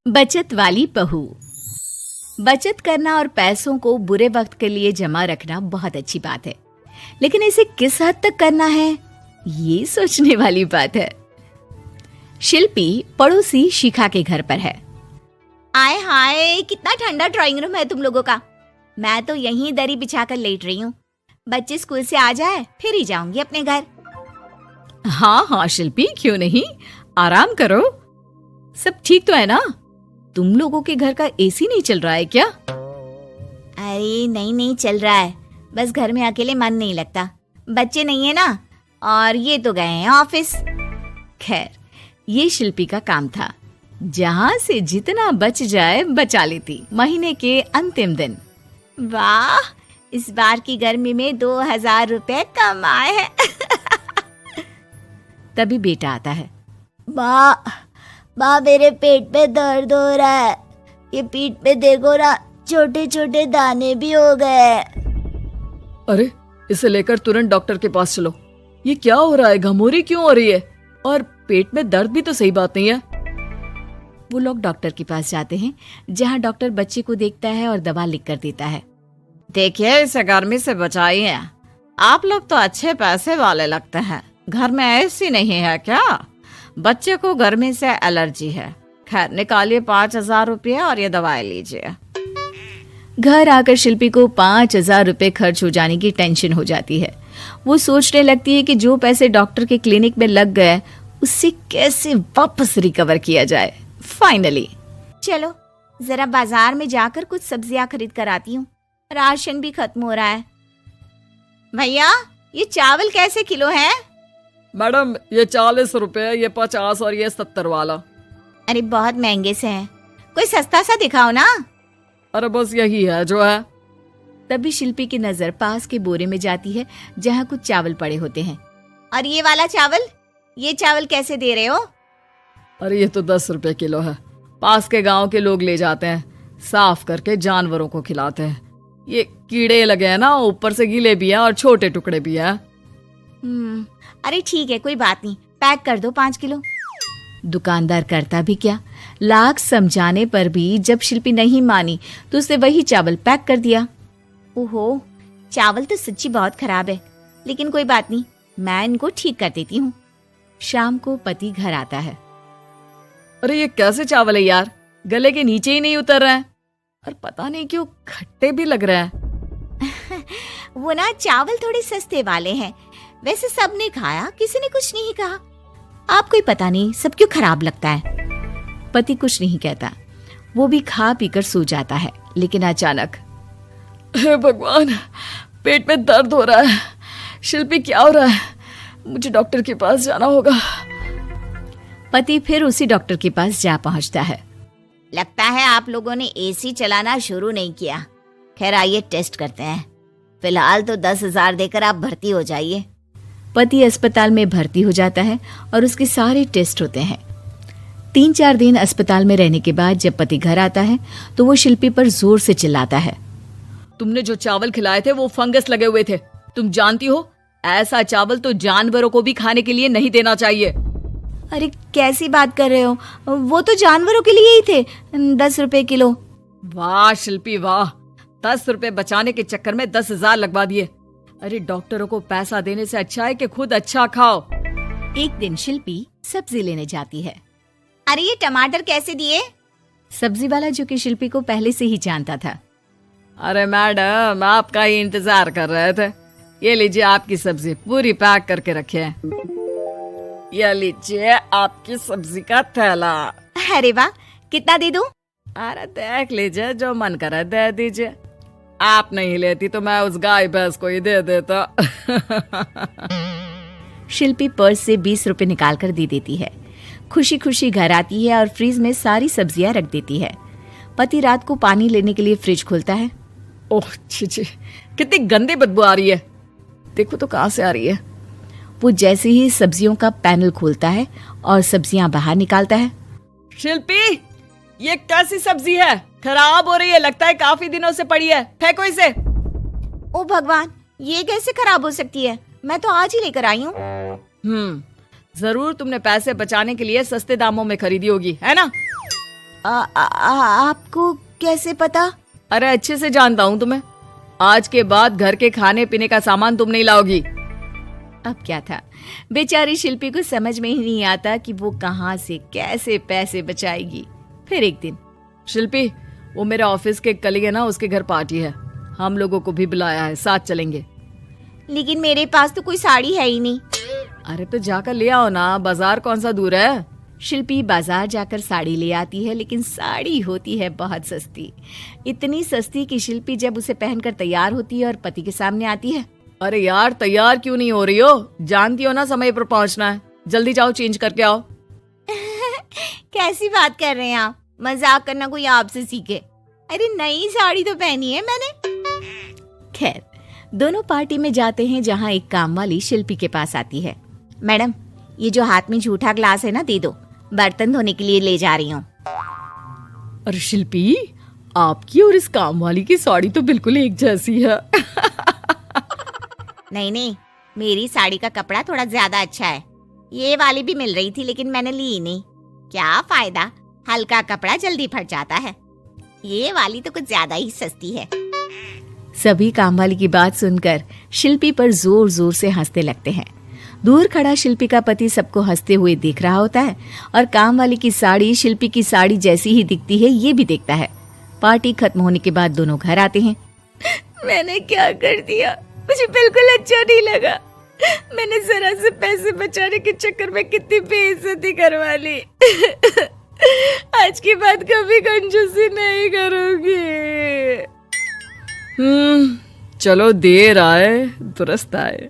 बचत वाली बहू। बचत करना और पैसों को बुरे वक्त के लिए जमा रखना बहुत अच्छी बात है, लेकिन इसे किस हद तक करना है, ये सोचने वाली बात है। शिल्पी पड़ोसी शिखा के घर पर है। आय हाय, कितना ठंडा ड्राइंग रूम है तुम लोगों का। मैं तो यहीं दरी बिछाकर लेट रही हूँ। बच्चे स्कूल से आ जाए फिर ही जाऊंगी अपने घर। हाँ हाँ शिल्पी, क्यों नहीं, आराम करो। सब ठीक तो है ना? तुम लोगों के घर का एसी नहीं चल रहा है क्या? अरे नहीं चल रहा है, बस घर में अकेले मन नहीं लगता। बच्चे नहीं है ना, और ये तो गए हैं ऑफिस। खैर, ये शिल्पी का काम था, जहां से जितना बच जाए बचा लेती महीने के अंतिम दिन। वाह, इस बार की गर्मी में 2000 रुपए कम आए हैं। तभी बेटा आता है। माँ मेरे पेट में दर्द हो रहा है। ये पीठ पे देखो ना, छोटे छोटे दाने भी हो गए। अरे, इसे लेकर तुरंत डॉक्टर के पास चलो। ये क्या हो रहा है? घमोरी क्यों हो रही है? और पेट में दर्द भी तो सही बात नहीं है। वो लोग डॉक्टर के पास जाते हैं, जहाँ डॉक्टर बच्चे को देखता है और दवा लिख कर देता है। देखिए, इसे गर्मी से बचाइए। आप लोग तो अच्छे पैसे वाले लगते हैं। घर में ऐसी नहीं है क्या? बच्चे को गर्मी से एलर्जी है। खैर, निकालिए 5000 रुपये और ये दवाई लीजिए। घर आकर शिल्पी को 5000 रुपये खर्च हो जाने की टेंशन हो जाती है। वो सोचने लगती है कि जो पैसे डॉक्टर के क्लिनिक में लग गए, उससे कैसे वापस रिकवर किया जाए। फाइनली, चलो जरा बाजार में जाकर कुछ सब्जियां खरीद कर आती हूँ, राशन भी खत्म हो रहा है। भैया, ये चावल कैसे किलो है? मैडम, ये 40 रुपए, ये 50 और ये 70 वाला। अरे बहुत महंगे से हैं, कोई सस्ता सा दिखाओ ना। अरे बस यही है जो है। तभी शिल्पी की नजर पास के बोरे में जाती है, जहाँ कुछ चावल पड़े होते हैं। और ये वाला चावल, ये चावल कैसे दे रहे हो? अरे ये तो 10 रुपए किलो है। पास के गांव के लोग ले जाते हैं, साफ करके जानवरों को खिलाते हैं। ये कीड़े लगे हैं ना, ऊपर से गीले भी हैं और छोटे टुकड़े भी हैं। अरे ठीक है, कोई बात नहीं, पैक कर दो 5 किलो। दुकानदार करता भी क्या, लाख समझाने पर भी जब शिल्पी नहीं मानी तो उसने वही चावल पैक कर दिया। ओहो, चावल तो सच्ची बहुत खराब है, लेकिन कोई बात नहीं, मैं इनको ठीक कर देती हूँ। शाम को पति घर आता है। अरे ये कैसे चावल है यार, गले के नीचे ही नहीं उतर रहा है, और पता नहीं क्यों खट्टे भी लग रहे हैं। वो ना चावल थोड़े सस्ते वाले हैं, वैसे सबने खाया, किसी ने कुछ नहीं कहा। आपको ही पता नहीं सब क्यों खराब लगता है। पति कुछ नहीं कहता, वो भी खा पीकर सो जाता है। लेकिन अचानक, हे भगवान, पेट में दर्द हो रहा है। शिल्पी, क्या हो रहा है? मुझे डॉक्टर के पास जाना होगा। पति फिर उसी डॉक्टर के पास जा पहुंचता है। लगता है आप लोगों ने एसी चलाना शुरू नहीं किया। खैर, आइए टेस्ट करते हैं। फिलहाल तो 10,000 देकर आप भर्ती हो जाइए। पति अस्पताल में भर्ती हो जाता है और उसके सारे टेस्ट होते हैं। 3-4 दिन अस्पताल में रहने के बाद जब पति घर आता है तो वो शिल्पी पर जोर से चिल्लाता है। तुमने जो चावल खिलाए थे वो फंगस लगे हुए थे। तुम जानती हो, ऐसा चावल तो जानवरों को भी खाने के लिए नहीं देना चाहिए। अरे कैसी बात कर रहे हो, वो तो जानवरों के लिए ही थे। 10 रुपए किलो। वाह शिल्पी वाह, 10 रुपए बचाने के चक्कर में 10,000 लगवा दिए। अरे डॉक्टरों को पैसा देने से अच्छा है कि खुद अच्छा खाओ। एक दिन शिल्पी सब्जी लेने जाती है। अरे ये टमाटर कैसे दिए? सब्जी वाला, जो कि शिल्पी को पहले से ही जानता था। अरे मैडम, आपका ही इंतजार कर रहे थे। ये लीजिए आपकी सब्जी, पूरी पैक करके रखे है। ये लीजिए आपकी सब्जी का थैला। अरे वाह, कितना दे दूं? अरे देख लीजिए, जो मन करे दे दीजिए। आप नहीं लेती तो मैं उस गाय भैंस को ही दे देता। शिल्पी पर्स से 20 रुपए निकाल कर दे देती है। खुशी खुशी घर आती है और फ्रिज में सारी सब्जियां रख देती है। पति रात को पानी लेने के लिए फ्रिज खोलता है। ओह छी, कितनी गंदी बदबू आ रही है। देखो तो कहाँ से आ रही है। वो जैसे ही सब्जियों का पैनल खोलता है और सब्जियां बाहर निकालता है। शिल्पी, ये कैसी सब्जी है? खराब हो रही है, लगता है काफी दिनों से पड़ी है। फेंको इसे। ओ भगवान, ये कैसे खराब हो सकती है? मैं तो आज ही लेकर आई हूँ। जरूर तुमने पैसे बचाने के लिए सस्ते दामों में खरीदी होगी, है ना? आपको कैसे पता? अरे अच्छे से जानता हूँ तुम्हें। आज के बाद घर के खाने पीने का सामान तुम नहीं लाओगी। अब क्या था, बेचारी शिल्पी को समझ में ही नहीं आता कि वो कहाँ से कैसे पैसे बचाएगी। फिर एक दिन, शिल्पी, वो मेरे ऑफिस के कलीग है ना, उसके घर पार्टी है, हम लोगों को भी बुलाया है, साथ चलेंगे। लेकिन मेरे पास तो कोई साड़ी है ही नहीं। अरे तो जाकर ले आओ ना, बाजार कौन सा दूर है। शिल्पी बाजार जाकर साड़ी ले आती है, लेकिन साड़ी होती है बहुत सस्ती। इतनी सस्ती कि शिल्पी जब उसे पहनकर तैयार होती है और पति के सामने आती है। अरे यार, तैयार क्यों नहीं हो रही हो? जानती हो ना समय पर पहुंचना है। जल्दी जाओ, चेंज करके आओ। कैसी बात कर रहे हैं आप? मजाक करना कोई आपसे सीखे। अरे नई साड़ी तो पहनी है मैंने। खैर, दोनों पार्टी में जाते हैं, जहाँ एक काम वाली शिल्पी के पास आती है। मैडम, ये जो हाथ में झूठा ग्लास है ना, दे दो, बर्तन धोने के लिए ले जा रही हूँ। अरे शिल्पी, आपकी और इस काम वाली की साड़ी तो बिल्कुल एक जैसी है। नहीं, मेरी साड़ी का कपड़ा थोड़ा ज्यादा अच्छा है। ये वाली भी मिल रही थी लेकिन मैंने ली ही नहीं। क्या फायदा, हल्का कपड़ा जल्दी फट जाता है। ये वाली तो कुछ ज्यादा ही सस्ती है। सभी काम वाली की बात सुनकर शिल्पी पर जोर जोर से हंसने लगते हैं। दूर खड़ा शिल्पी का पति सबको हंसते हुए देख रहा होता है और काम वाली की साड़ी शिल्पी की साड़ी जैसी ही दिखती है, ये भी देखता है। पार्टी खत्म होने के बाद दोनों घर आते हैं। मैंने क्या कर दिया? मुझे बिल्कुल अच्छा नहीं लगा। मैंने जरा से पैसे बचाने के चक्कर में कितनी बेइज्जती करवा ली। आज के बाद कभी कंजूसी नहीं करूंगी। चलो, देर आए दुरुस्त आए।